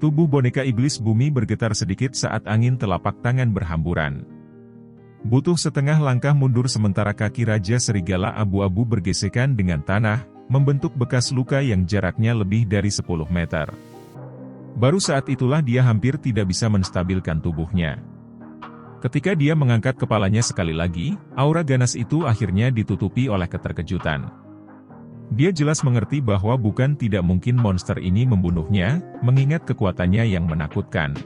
Tubuh boneka iblis bumi bergetar sedikit saat angin telapak tangan berhamburan. Butuh setengah langkah mundur sementara kaki Raja Serigala Abu-Abu bergesekan dengan tanah, membentuk bekas luka yang jaraknya lebih dari 10 meter. Baru saat itulah dia hampir tidak bisa menstabilkan tubuhnya. Ketika dia mengangkat kepalanya sekali lagi, aura ganas itu akhirnya ditutupi oleh keterkejutan. Dia jelas mengerti bahwa bukan tidak mungkin monster ini membunuhnya, mengingat kekuatannya yang menakutkan.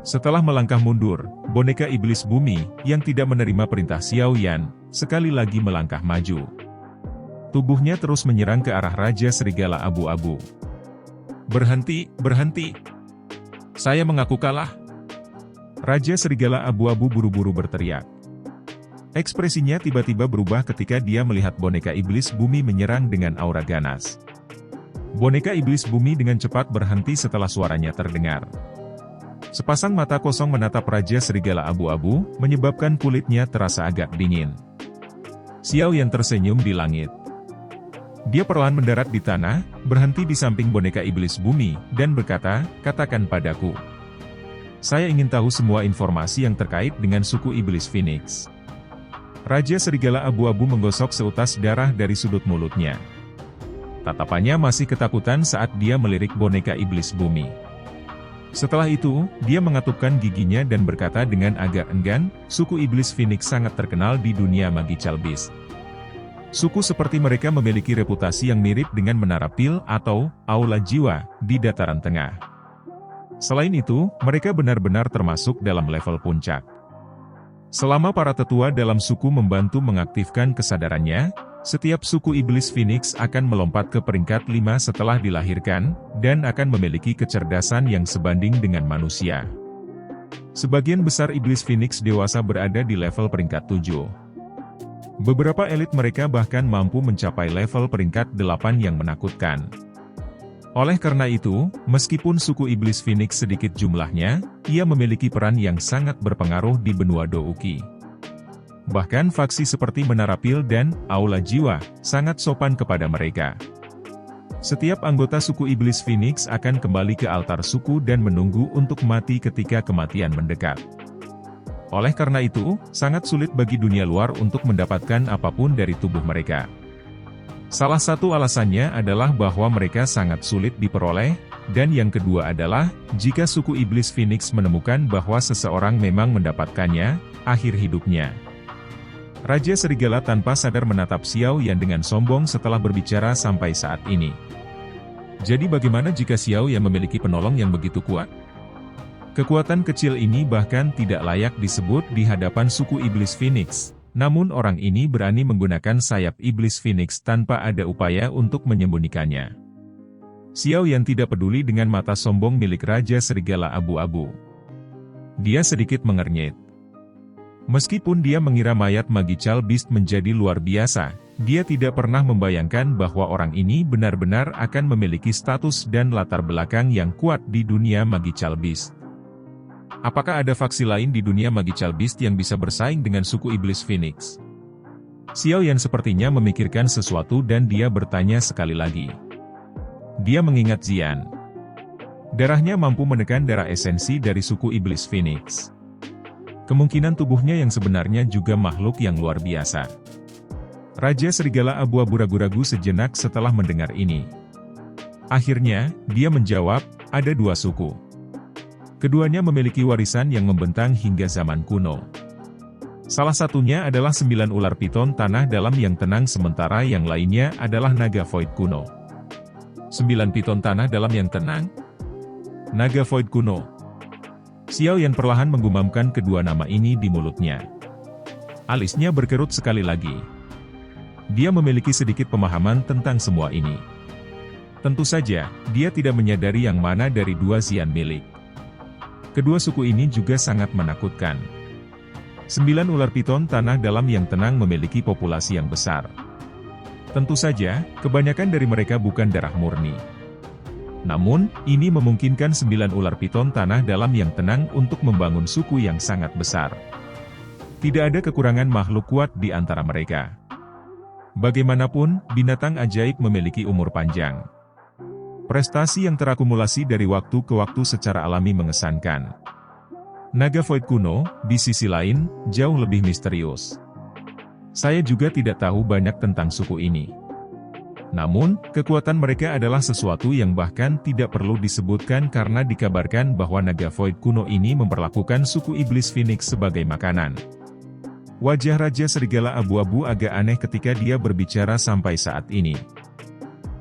Setelah melangkah mundur, boneka iblis bumi, yang tidak menerima perintah Xiao Yan, sekali lagi melangkah maju. Tubuhnya terus menyerang ke arah Raja Serigala Abu-Abu. "Berhenti, berhenti! Saya mengaku kalah!" Raja Serigala Abu-Abu buru-buru berteriak. Ekspresinya tiba-tiba berubah ketika dia melihat boneka iblis bumi menyerang dengan aura ganas. Boneka iblis bumi dengan cepat berhenti setelah suaranya terdengar. Sepasang mata kosong menatap Raja Serigala Abu-Abu, menyebabkan kulitnya terasa agak dingin. Xiao Yan tersenyum di langit. Dia perlahan mendarat di tanah, berhenti di samping boneka iblis bumi, dan berkata, "Katakan padaku. Saya ingin tahu semua informasi yang terkait dengan suku iblis Phoenix." Raja Serigala Abu-Abu menggosok seutas darah dari sudut mulutnya. Tatapannya masih ketakutan saat dia melirik boneka iblis bumi. Setelah itu, dia mengatupkan giginya dan berkata dengan agak enggan, "Suku iblis Phoenix sangat terkenal di dunia Magical Beast. Suku seperti mereka memiliki reputasi yang mirip dengan Menara Pil atau Aula Jiwa di Dataran Tengah. Selain itu, mereka benar-benar termasuk dalam level puncak. Selama para tetua dalam suku membantu mengaktifkan kesadarannya, setiap suku iblis Phoenix akan melompat ke peringkat 5 setelah dilahirkan, dan akan memiliki kecerdasan yang sebanding dengan manusia. Sebagian besar iblis Phoenix dewasa berada di level peringkat 7. Beberapa elit mereka bahkan mampu mencapai level peringkat 8 yang menakutkan. Oleh karena itu, meskipun suku iblis Phoenix sedikit jumlahnya, ia memiliki peran yang sangat berpengaruh di benua Douki. Bahkan faksi seperti Menara Pil dan Aula Jiwa sangat sopan kepada mereka. Setiap anggota suku iblis Phoenix akan kembali ke altar suku dan menunggu untuk mati ketika kematian mendekat. Oleh karena itu, sangat sulit bagi dunia luar untuk mendapatkan apapun dari tubuh mereka. Salah satu alasannya adalah bahwa mereka sangat sulit diperoleh, dan yang kedua adalah, jika suku iblis Phoenix menemukan bahwa seseorang memang mendapatkannya, akhir hidupnya. Raja Serigala tanpa sadar menatap Xiao Yan dengan sombong setelah berbicara sampai saat ini. Jadi bagaimana jika Xiao Yan memiliki penolong yang begitu kuat? Kekuatan kecil ini bahkan tidak layak disebut di hadapan suku iblis Phoenix. Namun orang ini berani menggunakan sayap iblis Phoenix tanpa ada upaya untuk menyembunyikannya. Xiao Yan tidak peduli dengan mata sombong milik Raja Serigala Abu-Abu. Dia sedikit mengernyit. Meskipun dia mengira mayat Magical Beast menjadi luar biasa, dia tidak pernah membayangkan bahwa orang ini benar-benar akan memiliki status dan latar belakang yang kuat di dunia Magical Beast. Apakah ada faksi lain di dunia Magical Beast yang bisa bersaing dengan suku iblis Phoenix? Xiao Yan sepertinya memikirkan sesuatu dan dia bertanya sekali lagi. Dia mengingat Xian. Darahnya mampu menekan darah esensi dari suku iblis Phoenix. Kemungkinan tubuhnya yang sebenarnya juga makhluk yang luar biasa. Raja Serigala Abu-Abu ragu-ragu sejenak setelah mendengar ini. Akhirnya, dia menjawab, ada dua suku. Keduanya memiliki warisan yang membentang hingga zaman kuno. Salah satunya adalah 9 ular piton tanah dalam yang tenang sementara yang lainnya adalah naga void kuno. 9 piton tanah dalam yang tenang? Naga void kuno. Xiao Yan perlahan menggumamkan kedua nama ini di mulutnya. Alisnya berkerut sekali lagi. Dia memiliki sedikit pemahaman tentang semua ini. Tentu saja, dia tidak menyadari yang mana dari dua Xian milik. Kedua suku ini juga sangat menakutkan. 9 ular piton tanah dalam yang tenang memiliki populasi yang besar. Tentu saja, kebanyakan dari mereka bukan darah murni. Namun, ini memungkinkan 9 ular piton tanah dalam yang tenang untuk membangun suku yang sangat besar. Tidak ada kekurangan makhluk kuat di antara mereka. Bagaimanapun, binatang ajaib memiliki umur panjang. Prestasi yang terakumulasi dari waktu ke waktu secara alami mengesankan. Naga Void kuno, di sisi lain, jauh lebih misterius. Saya juga tidak tahu banyak tentang suku ini. Namun, kekuatan mereka adalah sesuatu yang bahkan tidak perlu disebutkan karena dikabarkan bahwa naga Void kuno ini memperlakukan suku iblis Phoenix sebagai makanan. Wajah Raja Serigala Abu-Abu agak aneh ketika dia berbicara sampai saat ini.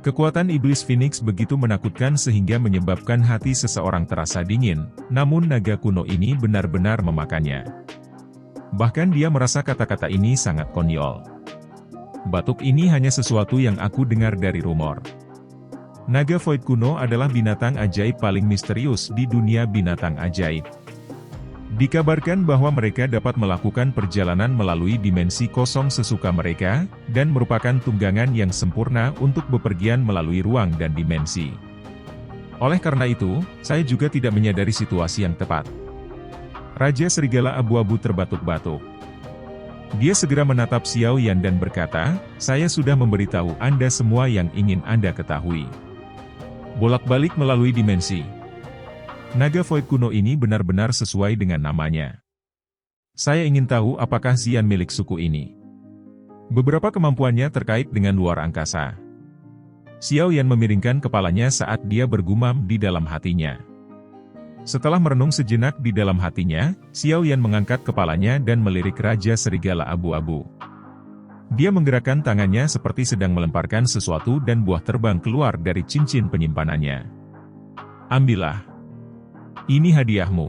Kekuatan iblis Phoenix begitu menakutkan sehingga menyebabkan hati seseorang terasa dingin, namun naga kuno ini benar-benar memakannya. Bahkan dia merasa kata-kata ini sangat konyol. Batuk ini hanya sesuatu yang aku dengar dari rumor. Naga Void kuno adalah binatang ajaib paling misterius di dunia binatang ajaib. Dikabarkan bahwa mereka dapat melakukan perjalanan melalui dimensi kosong sesuka mereka, dan merupakan tunggangan yang sempurna untuk bepergian melalui ruang dan dimensi. Oleh karena itu, saya juga tidak menyadari situasi yang tepat. Raja Serigala Abu-Abu terbatuk-batuk. Dia segera menatap Xiao Yan dan berkata, "Saya sudah memberitahu Anda semua yang ingin Anda ketahui. Bolak-balik melalui dimensi. Naga Void kuno ini benar-benar sesuai dengan namanya. Saya ingin tahu apakah Xian milik suku ini. Beberapa kemampuannya terkait dengan luar angkasa." Xiao Yan memiringkan kepalanya saat dia bergumam di dalam hatinya. Setelah merenung sejenak di dalam hatinya, Xiao Yan mengangkat kepalanya dan melirik Raja Serigala Abu-Abu. Dia menggerakkan tangannya seperti sedang melemparkan sesuatu dan buah terbang keluar dari cincin penyimpanannya. "Ambillah. Ini hadiahmu.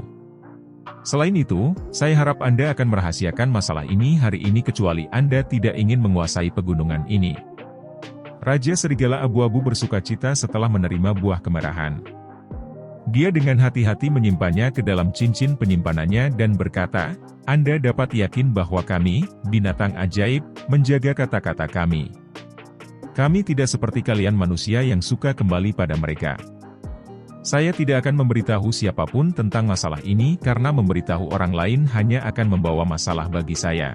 Selain itu, saya harap Anda akan merahasiakan masalah ini hari ini kecuali Anda tidak ingin menguasai pegunungan ini." Raja Serigala Abu-Abu bersukacita setelah menerima buah kemerahan. Dia dengan hati-hati menyimpannya ke dalam cincin penyimpanannya dan berkata, "Anda dapat yakin bahwa kami, binatang ajaib, menjaga kata-kata kami. Kami tidak seperti kalian manusia yang suka kembali pada mereka. Saya tidak akan memberitahu siapapun tentang masalah ini karena memberitahu orang lain hanya akan membawa masalah bagi saya.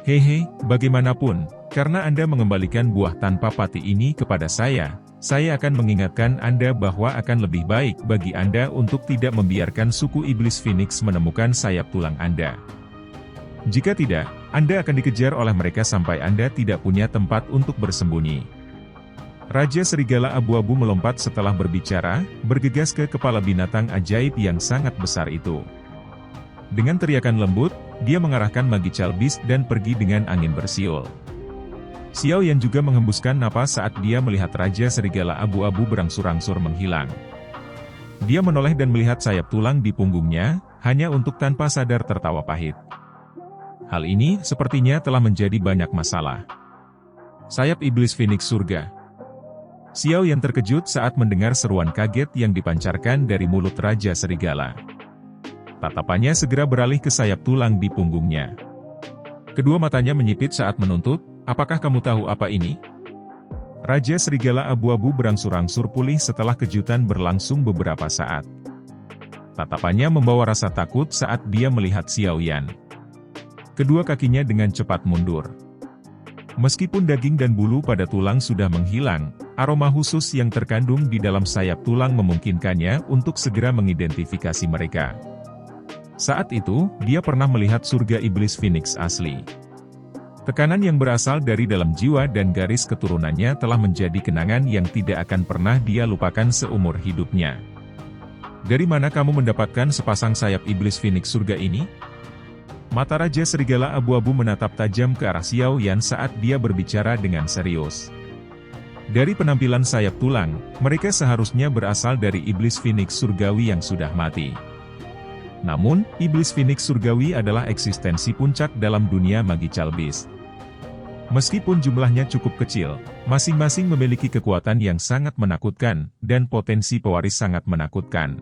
Hehe, bagaimanapun, karena Anda mengembalikan buah tanpa pati ini kepada saya akan mengingatkan Anda bahwa akan lebih baik bagi Anda untuk tidak membiarkan suku iblis Phoenix menemukan sayap tulang Anda. Jika tidak, Anda akan dikejar oleh mereka sampai Anda tidak punya tempat untuk bersembunyi." Raja Serigala Abu-Abu melompat setelah berbicara, bergegas ke kepala binatang ajaib yang sangat besar itu. Dengan teriakan lembut, dia mengarahkan Magical Beast dan pergi dengan angin bersiul. Xiao Yan juga menghembuskan napas saat dia melihat Raja Serigala Abu-Abu berangsur-angsur menghilang. Dia menoleh dan melihat sayap tulang di punggungnya, hanya untuk tanpa sadar tertawa pahit. Hal ini sepertinya telah menjadi banyak masalah. Sayap iblis Phoenix surga. Xiao Yan terkejut saat mendengar seruan kaget yang dipancarkan dari mulut Raja Serigala. Tatapannya segera beralih ke sayap tulang di punggungnya. Kedua matanya menyipit saat menuntut, "Apakah kamu tahu apa ini?" Raja Serigala Abu-Abu berangsur-angsur pulih setelah kejutan berlangsung beberapa saat. Tatapannya membawa rasa takut saat dia melihat Xiao Yan. Kedua kakinya dengan cepat mundur. Meskipun daging dan bulu pada tulang sudah menghilang, aroma khusus yang terkandung di dalam sayap tulang memungkinkannya untuk segera mengidentifikasi mereka. Saat itu, dia pernah melihat surga iblis Phoenix asli. Tekanan yang berasal dari dalam jiwa dan garis keturunannya telah menjadi kenangan yang tidak akan pernah dia lupakan seumur hidupnya. "Dari mana kamu mendapatkan sepasang sayap iblis Phoenix surga ini?" Mata Raja Serigala Abu-Abu menatap tajam ke arah Xiao Yan saat dia berbicara dengan serius. Dari penampilan sayap tulang, mereka seharusnya berasal dari iblis Phoenix surgawi yang sudah mati. Namun, iblis Phoenix surgawi adalah eksistensi puncak dalam dunia Magical Beast. Meskipun jumlahnya cukup kecil, masing-masing memiliki kekuatan yang sangat menakutkan, dan potensi pewaris sangat menakutkan.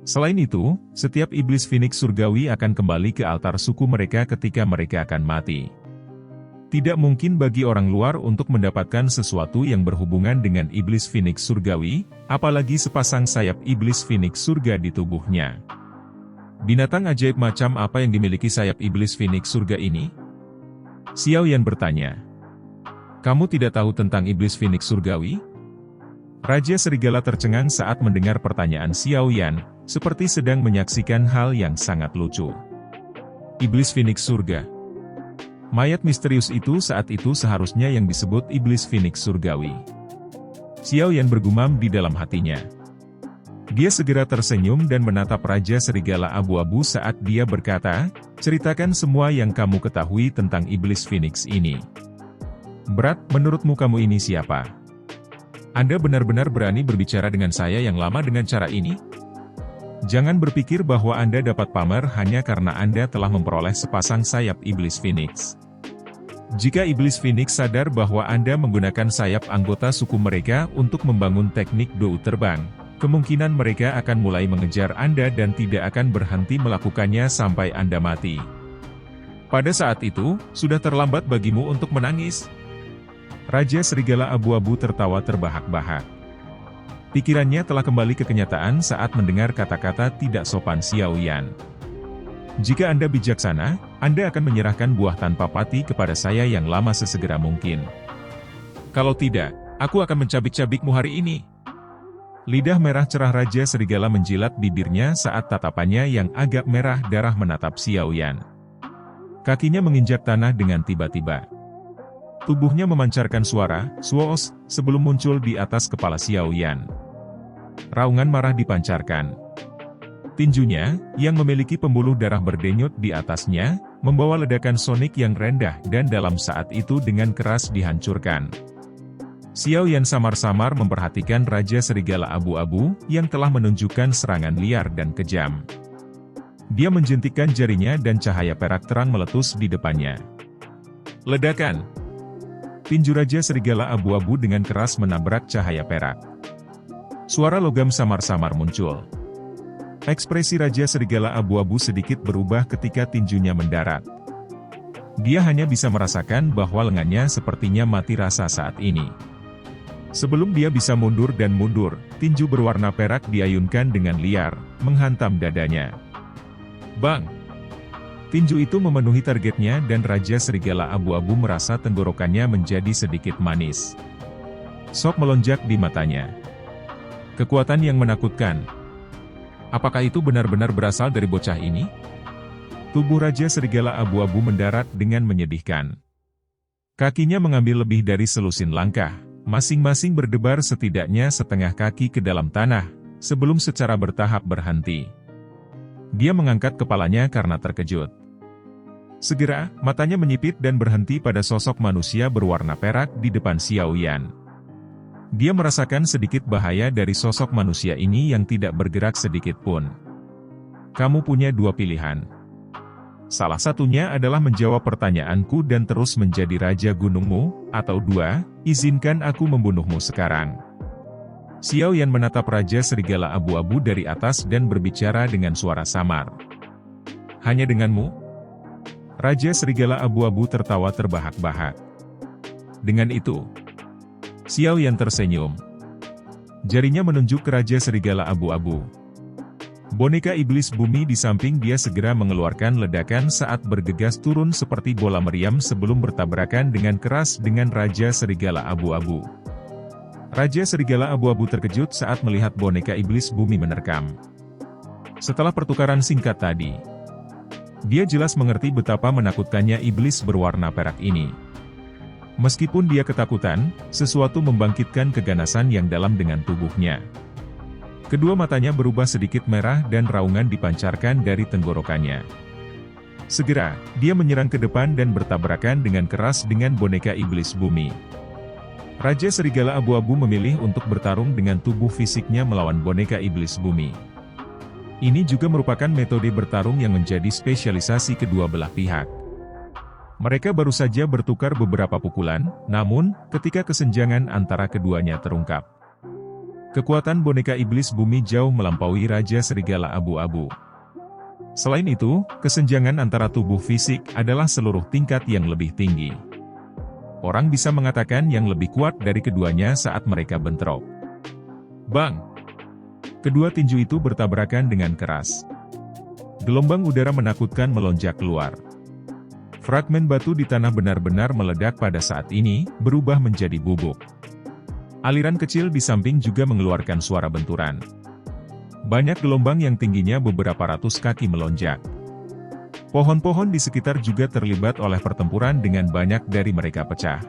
Selain itu, setiap iblis Phoenix surgawi akan kembali ke altar suku mereka ketika mereka akan mati. Tidak mungkin bagi orang luar untuk mendapatkan sesuatu yang berhubungan dengan iblis Phoenix surgawi, apalagi sepasang sayap iblis Phoenix surga di tubuhnya. Binatang ajaib macam apa yang dimiliki sayap iblis Phoenix surga ini? Xiao Yan bertanya. "Kamu tidak tahu tentang iblis Phoenix surgawi? Raja Serigala tercengang saat mendengar pertanyaan Xiao Yan, seperti sedang menyaksikan hal yang sangat lucu. Iblis Phoenix Surga. Mayat misterius itu saat itu seharusnya yang disebut Iblis Phoenix Surgawi. Xiao Yan bergumam di dalam hatinya. Dia segera tersenyum dan menatap Raja Serigala Abu-Abu saat dia berkata, "Ceritakan semua yang kamu ketahui tentang Iblis Phoenix ini. Berat, menurutmu kamu ini siapa? Anda benar-benar berani berbicara dengan saya yang lama dengan cara ini? Jangan berpikir bahwa Anda dapat pamer hanya karena Anda telah memperoleh sepasang sayap Iblis Phoenix. Jika Iblis Phoenix sadar bahwa Anda menggunakan sayap anggota suku mereka untuk membangun teknik dou terbang, kemungkinan mereka akan mulai mengejar Anda dan tidak akan berhenti melakukannya sampai Anda mati. Pada saat itu, sudah terlambat bagimu untuk menangis." Raja Serigala Abu-Abu tertawa terbahak-bahak. Pikirannya telah kembali ke kenyataan saat mendengar kata-kata tidak sopan Xiao Yan. "Jika Anda bijaksana, Anda akan menyerahkan buah tanpa pati kepada saya yang lama sesegera mungkin. Kalau tidak, aku akan mencabik-cabikmu hari ini." Lidah merah cerah Raja Serigala menjilat bibirnya saat tatapannya yang agak merah darah menatap Xiao Yan. Kakinya menginjak tanah dengan tiba-tiba. Tubuhnya memancarkan suara, "Swoos," sebelum muncul di atas kepala Xiao Yan. Raungan marah dipancarkan. Tinjunya, yang memiliki pembuluh darah berdenyut di atasnya, membawa ledakan sonik yang rendah dan dalam saat itu dengan keras dihancurkan. Xiao Yan samar-samar memperhatikan Raja Serigala Abu-Abu, yang telah menunjukkan serangan liar dan kejam. Dia menjentikkan jarinya dan cahaya perak terang meletus di depannya. Ledakan! Tinju Raja Serigala Abu-Abu dengan keras menabrak cahaya perak. Suara logam samar-samar muncul. Ekspresi Raja Serigala Abu-Abu sedikit berubah ketika tinjunya mendarat. Dia hanya bisa merasakan bahwa lengannya sepertinya mati rasa saat ini. Sebelum dia bisa mundur dan mundur, tinju berwarna perak diayunkan dengan liar, menghantam dadanya. Bang! Tinju itu memenuhi targetnya dan Raja Serigala Abu-Abu merasa tenggorokannya menjadi sedikit manis. Sok melonjak di matanya. Kekuatan yang menakutkan. Apakah itu benar-benar berasal dari bocah ini? Tubuh Raja Serigala Abu-Abu mendarat dengan menyedihkan. Kakinya mengambil lebih dari selusin langkah, masing-masing berdebar setidaknya setengah kaki ke dalam tanah, sebelum secara bertahap berhenti. Dia mengangkat kepalanya karena terkejut. Segera, matanya menyipit dan berhenti pada sosok manusia berwarna perak di depan Xiao Yan. Dia merasakan sedikit bahaya dari sosok manusia ini yang tidak bergerak sedikit pun. "Kamu punya dua pilihan. Salah satunya adalah menjawab pertanyaanku dan terus menjadi raja gunungmu, atau dua, izinkan aku membunuhmu sekarang." Xiao Yan menatap Raja Serigala Abu-Abu dari atas dan berbicara dengan suara samar. "Hanya denganmu?" Raja Serigala Abu-Abu tertawa terbahak-bahak. Dengan itu, Xiao Yan tersenyum. Jarinya menunjuk ke Raja Serigala Abu-Abu. Boneka iblis bumi di samping dia segera mengeluarkan ledakan saat bergegas turun seperti bola meriam sebelum bertabrakan dengan keras dengan Raja Serigala Abu-Abu. Raja Serigala Abu-Abu terkejut saat melihat boneka iblis bumi menerkam. Setelah pertukaran singkat tadi, dia jelas mengerti betapa menakutkannya iblis berwarna perak ini. Meskipun dia ketakutan, sesuatu membangkitkan keganasan yang dalam dengan tubuhnya. Kedua matanya berubah sedikit merah dan raungan dipancarkan dari tenggorokannya. Segera, dia menyerang ke depan dan bertabrakan dengan keras dengan boneka iblis bumi. Raja Serigala Abu-Abu memilih untuk bertarung dengan tubuh fisiknya melawan boneka iblis bumi. Ini juga merupakan metode bertarung yang menjadi spesialisasi kedua belah pihak. Mereka baru saja bertukar beberapa pukulan, namun, ketika kesenjangan antara keduanya terungkap. Kekuatan boneka iblis bumi jauh melampaui Raja Serigala Abu-Abu. Selain itu, kesenjangan antara tubuh fisik adalah seluruh tingkat yang lebih tinggi. Orang bisa mengatakan yang lebih kuat dari keduanya saat mereka bentrok. Bang! Kedua tinju itu bertabrakan dengan keras. Gelombang udara menakutkan melonjak keluar. Fragmen batu di tanah benar-benar meledak pada saat ini, berubah menjadi bubuk. Aliran kecil di samping juga mengeluarkan suara benturan. Banyak gelombang yang tingginya beberapa ratus kaki melonjak. Pohon-pohon di sekitar juga terlibat oleh pertempuran dengan banyak dari mereka pecah.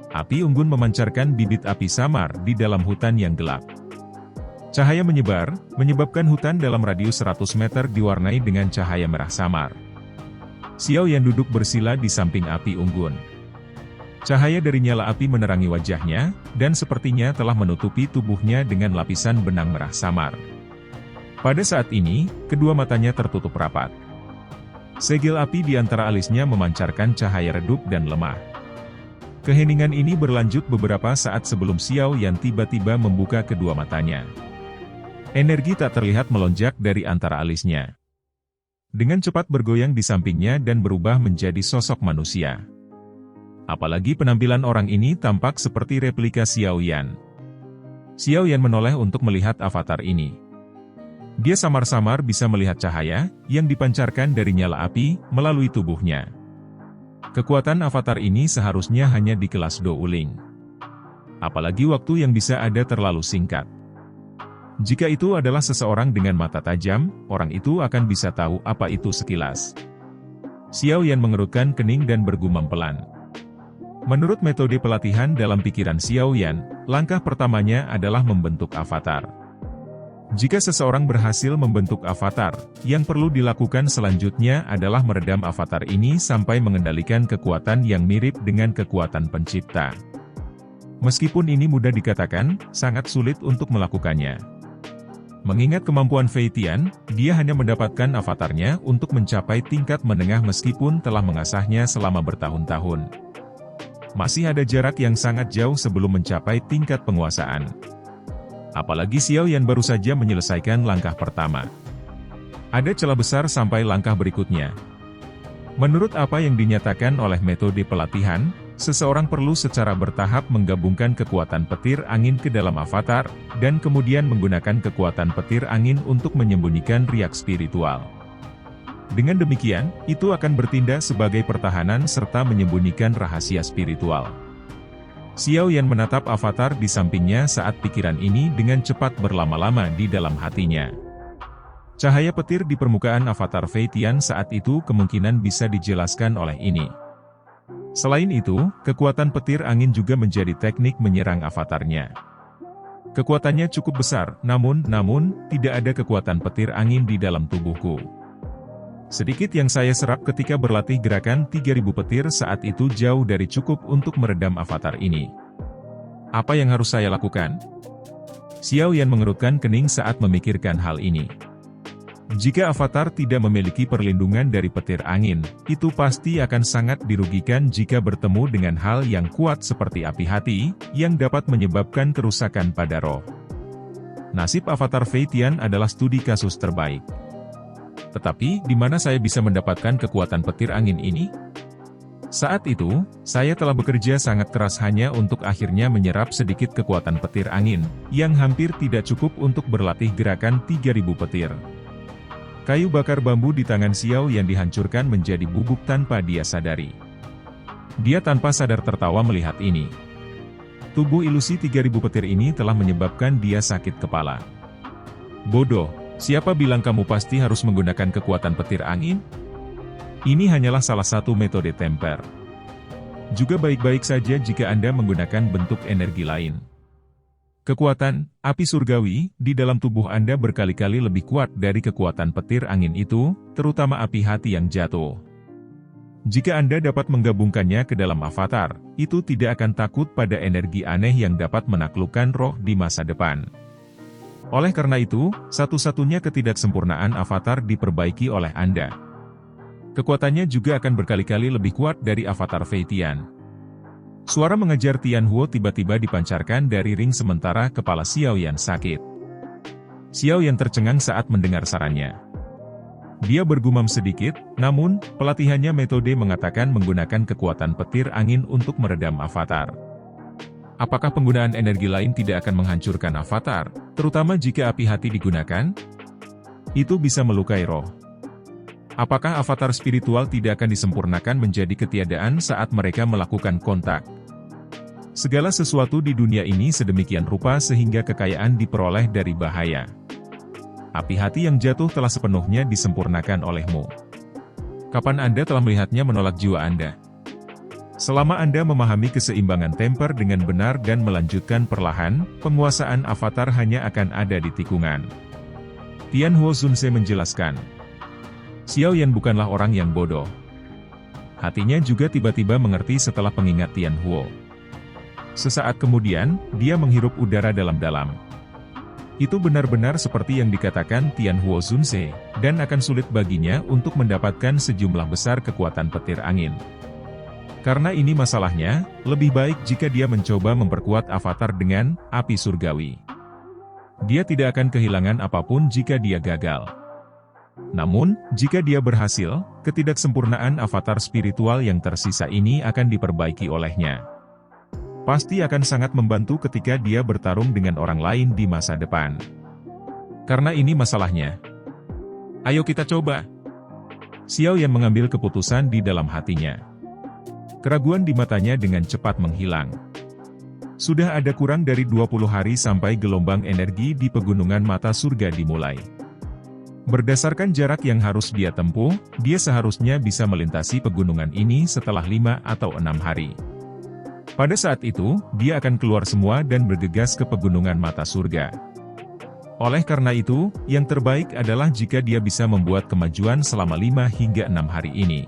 Api unggun memancarkan bibit api samar di dalam hutan yang gelap. Cahaya menyebar, menyebabkan hutan dalam radius 100 meter diwarnai dengan cahaya merah samar. Xiao Yan duduk bersila di samping api unggun. Cahaya dari nyala api menerangi wajahnya, dan sepertinya telah menutupi tubuhnya dengan lapisan benang merah samar. Pada saat ini, kedua matanya tertutup rapat. Segel api di antara alisnya memancarkan cahaya redup dan lemah. Keheningan ini berlanjut beberapa saat sebelum Xiao Yan tiba-tiba membuka kedua matanya. Energi tak terlihat melonjak dari antara alisnya. Dengan cepat bergoyang di sampingnya dan berubah menjadi sosok manusia. Apalagi penampilan orang ini tampak seperti replika Xiao Yan. Xiao Yan menoleh untuk melihat avatar ini. Dia samar-samar bisa melihat cahaya yang dipancarkan dari nyala api melalui tubuhnya. Kekuatan avatar ini seharusnya hanya di kelas Do Uling. Apalagi waktu yang bisa ada terlalu singkat. Jika itu adalah seseorang dengan mata tajam, orang itu akan bisa tahu apa itu sekilas. Xiao Yan mengerutkan kening dan bergumam pelan. Menurut metode pelatihan dalam pikiran Xiao Yan, langkah pertamanya adalah membentuk avatar. Jika seseorang berhasil membentuk avatar, yang perlu dilakukan selanjutnya adalah meredam avatar ini sampai mengendalikan kekuatan yang mirip dengan kekuatan pencipta. Meskipun ini mudah dikatakan, sangat sulit untuk melakukannya. Mengingat kemampuan Fei Tian, dia hanya mendapatkan avatarnya untuk mencapai tingkat menengah meskipun telah mengasahnya selama bertahun-tahun. Masih ada jarak yang sangat jauh sebelum mencapai tingkat penguasaan. Apalagi Xiao Yan baru saja menyelesaikan langkah pertama. Ada celah besar sampai langkah berikutnya. Menurut apa yang dinyatakan oleh metode pelatihan, seseorang perlu secara bertahap menggabungkan kekuatan petir angin ke dalam avatar, dan kemudian menggunakan kekuatan petir angin untuk menyembunyikan riak spiritual. Dengan demikian, itu akan bertindak sebagai pertahanan serta menyembunyikan rahasia spiritual. Xiao Yan menatap avatar di sampingnya saat pikiran ini dengan cepat berlama-lama di dalam hatinya. Cahaya petir di permukaan avatar Fei Tian saat itu kemungkinan bisa dijelaskan oleh ini. Selain itu, kekuatan petir angin juga menjadi teknik menyerang avatarnya. Kekuatannya cukup besar, namun tidak ada kekuatan petir angin di dalam tubuhku. Sedikit yang saya serap ketika berlatih gerakan 3000 petir saat itu jauh dari cukup untuk meredam avatar ini. Apa yang harus saya lakukan? Xiao Yan mengerutkan kening saat memikirkan hal ini. Jika avatar tidak memiliki perlindungan dari petir angin, itu pasti akan sangat dirugikan jika bertemu dengan hal yang kuat seperti api hati, yang dapat menyebabkan kerusakan pada roh. Nasib avatar Fei Tian adalah studi kasus terbaik. Tetapi, di mana saya bisa mendapatkan kekuatan petir angin ini? Saat itu, saya telah bekerja sangat keras hanya untuk akhirnya menyerap sedikit kekuatan petir angin, yang hampir tidak cukup untuk berlatih gerakan 3000 petir. Kayu bakar bambu di tangan Xiao yang dihancurkan menjadi bubuk tanpa dia sadari. Dia tanpa sadar tertawa melihat ini. Tubuh ilusi 3000 petir ini telah menyebabkan dia sakit kepala. Bodoh. Siapa bilang kamu pasti harus menggunakan kekuatan petir angin? Ini hanyalah salah satu metode temper. Juga baik-baik saja jika Anda menggunakan bentuk energi lain. Kekuatan api surgawi di dalam tubuh Anda berkali-kali lebih kuat dari kekuatan petir angin itu, terutama api hati yang jatuh. Jika Anda dapat menggabungkannya ke dalam avatar, itu tidak akan takut pada energi aneh yang dapat menaklukkan roh di masa depan. Oleh karena itu, satu-satunya ketidaksempurnaan avatar diperbaiki oleh Anda. Kekuatannya juga akan berkali-kali lebih kuat dari avatar Fei Tian. Suara mengejar Tian Huo tiba-tiba dipancarkan dari ring sementara kepala Xiao Yan sakit. Xiao Yan tercengang saat mendengar sarannya. Dia bergumam sedikit, namun, pelatihannya metode mengatakan menggunakan kekuatan petir angin untuk meredam avatar. Apakah penggunaan energi lain tidak akan menghancurkan avatar, terutama jika api hati digunakan? Itu bisa melukai roh. Apakah avatar spiritual tidak akan disempurnakan menjadi ketiadaan saat mereka melakukan kontak? Segala sesuatu di dunia ini sedemikian rupa sehingga kekayaan diperoleh dari bahaya. Api hati yang jatuh telah sepenuhnya disempurnakan olehmu. Kapan Anda telah melihatnya menolak jiwa Anda? Selama Anda memahami keseimbangan temper dengan benar dan melanjutkan perlahan, penguasaan avatar hanya akan ada di tikungan. Tianhuo Zunse menjelaskan. Xiao Yan bukanlah orang yang bodoh. Hatinya juga tiba-tiba mengerti setelah pengingat Tianhuo. Sesaat kemudian, dia menghirup udara dalam-dalam. Itu benar-benar seperti yang dikatakan Tianhuo Zunse, dan akan sulit baginya untuk mendapatkan sejumlah besar kekuatan petir angin. Karena ini masalahnya, lebih baik jika dia mencoba memperkuat avatar dengan api surgawi. Dia tidak akan kehilangan apapun jika dia gagal. Namun, jika dia berhasil, ketidaksempurnaan avatar spiritual yang tersisa ini akan diperbaiki olehnya. Pasti akan sangat membantu ketika dia bertarung dengan orang lain di masa depan. Karena ini masalahnya. Ayo kita coba. Xiao Yan mengambil keputusan di dalam hatinya. Keraguan di matanya dengan cepat menghilang. Sudah ada kurang dari 20 hari sampai gelombang energi di pegunungan mata surga dimulai. Berdasarkan jarak yang harus dia tempuh, dia seharusnya bisa melintasi pegunungan ini setelah 5 atau 6 hari. Pada saat itu, dia akan keluar semua dan bergegas ke pegunungan mata surga. Oleh karena itu, yang terbaik adalah jika dia bisa membuat kemajuan selama 5 hingga 6 hari ini.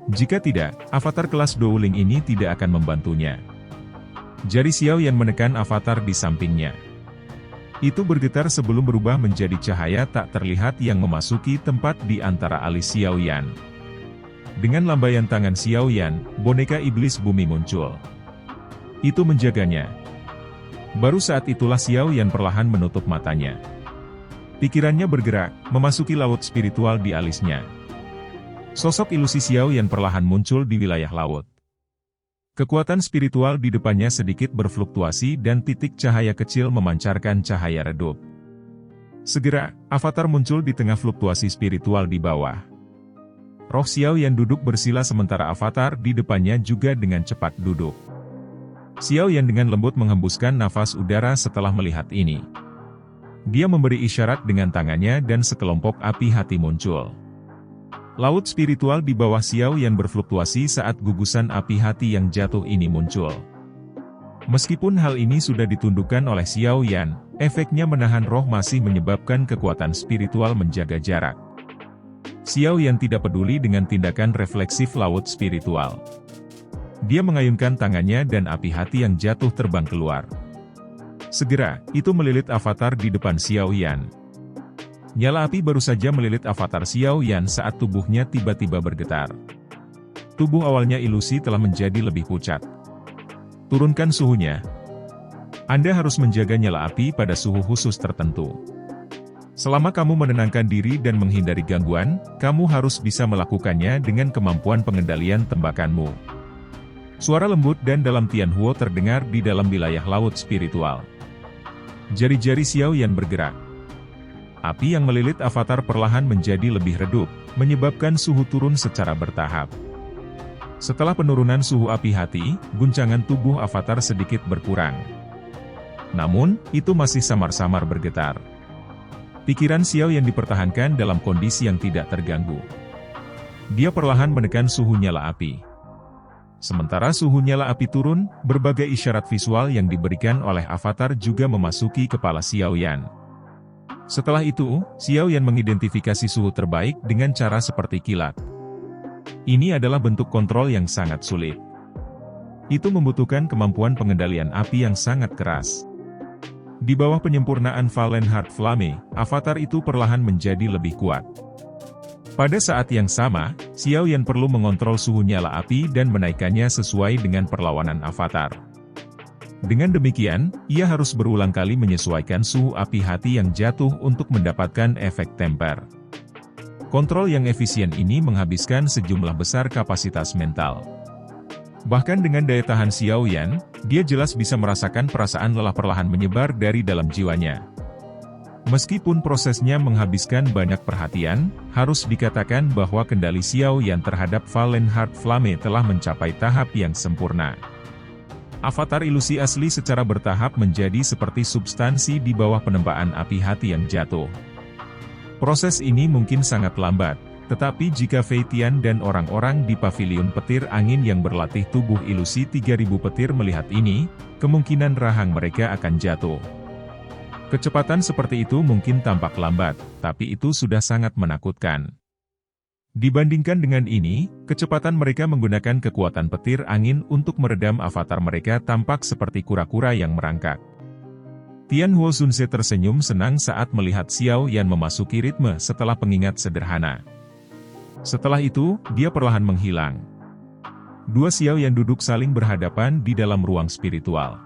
Jika tidak, avatar kelas Douling ini tidak akan membantunya. Jari Xiao Yan menekan avatar di sampingnya. Itu bergetar sebelum berubah menjadi cahaya tak terlihat yang memasuki tempat di antara alis Xiao Yan. Dengan lambaian tangan Xiao Yan, boneka iblis bumi muncul. Itu menjaganya. Baru saat itulah Xiao Yan perlahan menutup matanya. Pikirannya bergerak, memasuki laut spiritual di alisnya. Sosok ilusi Xiao Yan perlahan muncul di wilayah laut. Kekuatan spiritual di depannya sedikit berfluktuasi dan titik cahaya kecil memancarkan cahaya redup. Segera, avatar muncul di tengah fluktuasi spiritual di bawah. Roh Xiao Yan duduk bersila sementara avatar di depannya juga dengan cepat duduk. Xiao Yan dengan lembut menghembuskan nafas udara setelah melihat ini. Dia memberi isyarat dengan tangannya dan sekelompok api hati muncul. Laut spiritual di bawah Xiao Yan berfluktuasi saat gugusan api hati yang jatuh ini muncul. Meskipun hal ini sudah ditundukkan oleh Xiao Yan, efeknya menahan roh masih menyebabkan kekuatan spiritual menjaga jarak. Xiao Yan tidak peduli dengan tindakan refleksif laut spiritual. Dia mengayunkan tangannya dan api hati yang jatuh terbang keluar. Segera, itu melilit avatar di depan Xiao Yan. Nyala api baru saja melilit avatar Xiao Yan saat tubuhnya tiba-tiba bergetar. Tubuh awalnya ilusi telah menjadi lebih pucat. Turunkan suhunya. Anda harus menjaga nyala api pada suhu khusus tertentu. Selama kamu menenangkan diri dan menghindari gangguan, kamu harus bisa melakukannya dengan kemampuan pengendalian tembakanmu. Suara lembut dan dalam Tianhuo terdengar di dalam wilayah laut spiritual. Jari-jari Xiao Yan bergerak. Api yang melilit avatar perlahan menjadi lebih redup, menyebabkan suhu turun secara bertahap. Setelah penurunan suhu api hati, guncangan tubuh avatar sedikit berkurang. Namun, itu masih samar-samar bergetar. Pikiran Xiao Yan dipertahankan dalam kondisi yang tidak terganggu. Dia perlahan menekan suhu nyala api. Sementara suhu nyala api turun, berbagai isyarat visual yang diberikan oleh avatar juga memasuki kepala Xiao Yan. Setelah itu, Xiao Yan mengidentifikasi suhu terbaik dengan cara seperti kilat. Ini adalah bentuk kontrol yang sangat sulit. Itu membutuhkan kemampuan pengendalian api yang sangat keras. Di bawah penyempurnaan Valen Heart Flame, avatar itu perlahan menjadi lebih kuat. Pada saat yang sama, Xiao Yan perlu mengontrol suhu nyala api dan menaikkannya sesuai dengan perlawanan avatar. Dengan demikian, ia harus berulang kali menyesuaikan suhu api hati yang jatuh untuk mendapatkan efek temper. Kontrol yang efisien ini menghabiskan sejumlah besar kapasitas mental. Bahkan dengan daya tahan Xiao Yan, dia jelas bisa merasakan perasaan lelah perlahan menyebar dari dalam jiwanya. Meskipun prosesnya menghabiskan banyak perhatian, harus dikatakan bahwa kendali Xiao Yan terhadap Valen Heart Flame telah mencapai tahap yang sempurna. Avatar ilusi asli secara bertahap menjadi seperti substansi di bawah penempaan api hati yang jatuh. Proses ini mungkin sangat lambat, tetapi jika Fei Tian dan orang-orang di pavilion petir angin yang berlatih tubuh ilusi 3000 petir melihat ini, kemungkinan rahang mereka akan jatuh. Kecepatan seperti itu mungkin tampak lambat, tapi itu sudah sangat menakutkan. Dibandingkan dengan ini, kecepatan mereka menggunakan kekuatan petir angin untuk meredam avatar mereka tampak seperti kura-kura yang merangkak. Tian Huo Zunze tersenyum senang saat melihat Xiao Yan memasuki ritme setelah pengingat sederhana. Setelah itu, dia perlahan menghilang. Dua Xiao Yan duduk saling berhadapan di dalam ruang spiritual.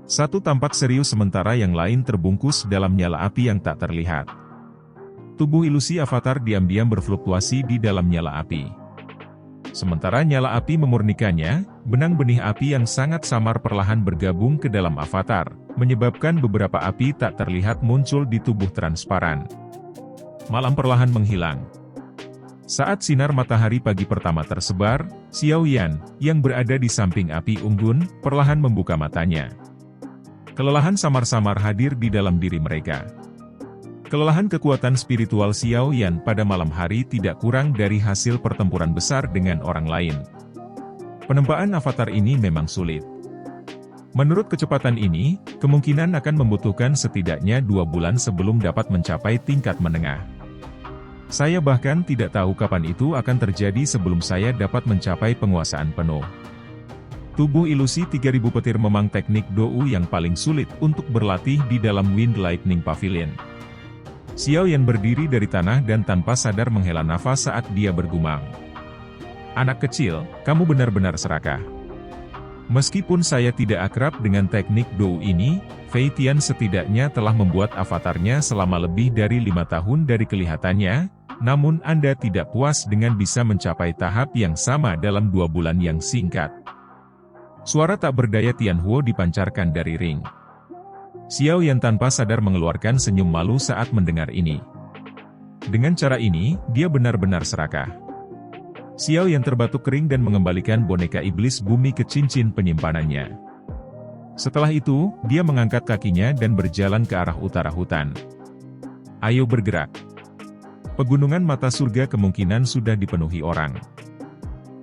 Satu tampak serius sementara yang lain terbungkus dalam nyala api yang tak terlihat. Tubuh ilusi avatar diam-diam berfluktuasi di dalam nyala api. Sementara nyala api memurnikannya, benang benih api yang sangat samar perlahan bergabung ke dalam avatar, menyebabkan beberapa api tak terlihat muncul di tubuh transparan. Malam perlahan menghilang. Saat sinar matahari pagi pertama tersebar, Xiao Yan, yang berada di samping api unggun, perlahan membuka matanya. Kelelahan samar-samar hadir di dalam diri mereka. Kelelahan kekuatan spiritual Xiao Yan pada malam hari tidak kurang dari hasil pertempuran besar dengan orang lain. Penempaan avatar ini memang sulit. Menurut kecepatan ini, kemungkinan akan membutuhkan setidaknya 2 bulan sebelum dapat mencapai tingkat menengah. Saya bahkan tidak tahu kapan itu akan terjadi sebelum saya dapat mencapai penguasaan penuh. Tubuh ilusi 3000 petir memang teknik Dou yang paling sulit untuk berlatih di dalam Wind Lightning Pavilion. Xiao Yan berdiri dari tanah dan tanpa sadar menghela nafas saat dia bergumam. Anak kecil, kamu benar-benar serakah. Meskipun saya tidak akrab dengan teknik Dou ini, Fei Tian setidaknya telah membuat avatarnya selama lebih dari 5 tahun dari kelihatannya, namun Anda tidak puas dengan bisa mencapai tahap yang sama dalam 2 bulan yang singkat. Suara tak berdaya Tian Huo dipancarkan dari ring. Xiao Yan tanpa sadar mengeluarkan senyum malu saat mendengar ini. Dengan cara ini, dia benar-benar serakah. Xiao Yan terbatuk kering dan mengembalikan boneka iblis bumi ke cincin penyimpanannya. Setelah itu, dia mengangkat kakinya dan berjalan ke arah utara hutan. Ayo bergerak. Pegunungan mata surga kemungkinan sudah dipenuhi orang.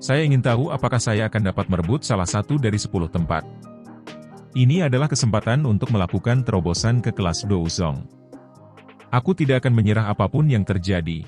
Saya ingin tahu apakah saya akan dapat merebut salah satu dari 10 tempat. Ini adalah kesempatan untuk melakukan terobosan ke kelas Douzong. Aku tidak akan menyerah apapun yang terjadi.